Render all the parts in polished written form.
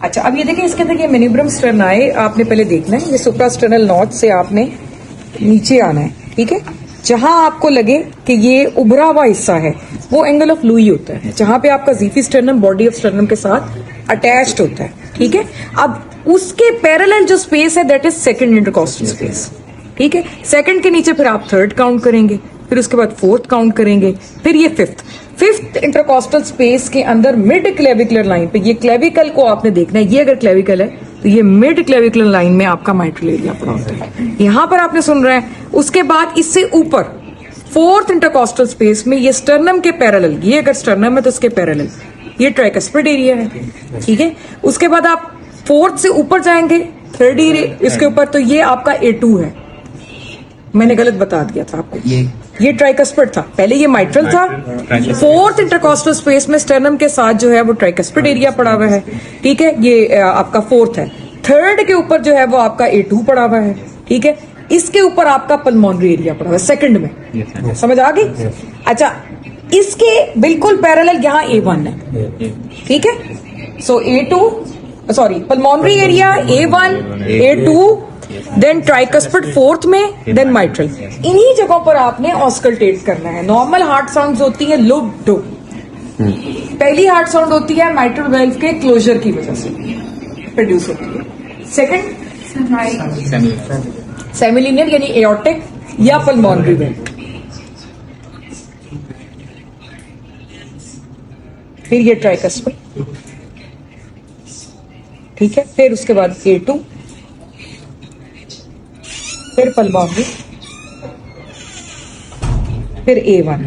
अच्छा, अब ये देखिए इसके अंदर ये मेन्यूब्रम स्टर्नाई आपने पहले देखना है। ये सुप्रास्टर्नल नॉच से आपने नीचे आना है, ठीक है। जहां आपको लगे कि ये उभरा हुआ हिस्सा है वो एंगल ऑफ लुई होता है, जहां पे आपका जीफी स्टर्नम बॉडी ऑफ स्टर्नम के साथ अटैच्ड होता है, ठीक है। अब उसके पैरेलल जो स्पेस है that is second intercostal space, ठीक है। सेकंड के नीचे फिर आप थर्ड काउंट करेंगे, फिर उसके बाद फोर्थ काउंट करेंगे, फिर ये फिफ्थ इंटरकॉस्टल स्पेस के अंदर मिड क्लेविकुलर लाइन पे, ये क्लेविकल को आपने देखना है। ये अगर क्लेविकल है तो ये मिड क्लेविकुलर लाइन में आपका माइट्रल एरिया पड़ा होता है। यहां पर आपने सुन रहे हैं। उसके बाद इससे ऊपर फोर्थ इंटरकॉस्टल स्पेस में ये स्टर्नम के पैरेलल, ये अगर स्टर्नम है तो उसके पैरेलल ये ट्राइकस्पिड एरिया है, ठीक है। उसके बाद आप फोर्थ से ऊपर जाएंगे, थर्ड एरिया इसके ऊपर, तो ये आपका A2 है। मैंने गलत बता दिया था आपको, ये ट्राइकस्पिड था, पहले ये माइट्रल था। फोर्थ इंटरकॉस्टल स्पेस में स्टर्नम के साथ जो है वो ट्राइकस्पिड एरिया पड़ा हुआ है, ठीक है। ये आपका फोर्थ है। थर्ड के ऊपर जो है वो आपका A2 पड़ा हुआ है, ठीक है। इसके ऊपर आपका पल्मोनरी एरिया पड़ा हुआ है सेकंड में। समझ आ गई? अच्छा, इसके बिल्कुल पैरेलल यहाँ A1 है, ठीक है। So pulmonary area A1, A2, then tricuspid fourth में, देन माइट्रल। इन्हीं जगहों पर आपने ऑस्कल्टेट करना है। नॉर्मल हार्ट साउंड्स होती है लुप डुप, पहली हार्ट साउंड होती है माइट्रल वेल्व के क्लोजर की वजह से प्रोड्यूस होती है। सेकंड सेमिलिनियर यानी एओर्टिक या पल्मोनरी वेल्व। फिर ये ट्राइकस्पिड, ठीक है। फिर उसके बाद A2, फिर पल्मोनरी, फिर A1,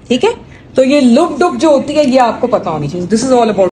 ठीक है। तो ये लुप डुप जो होती है ये आपको पता होनी चाहिए। This is all about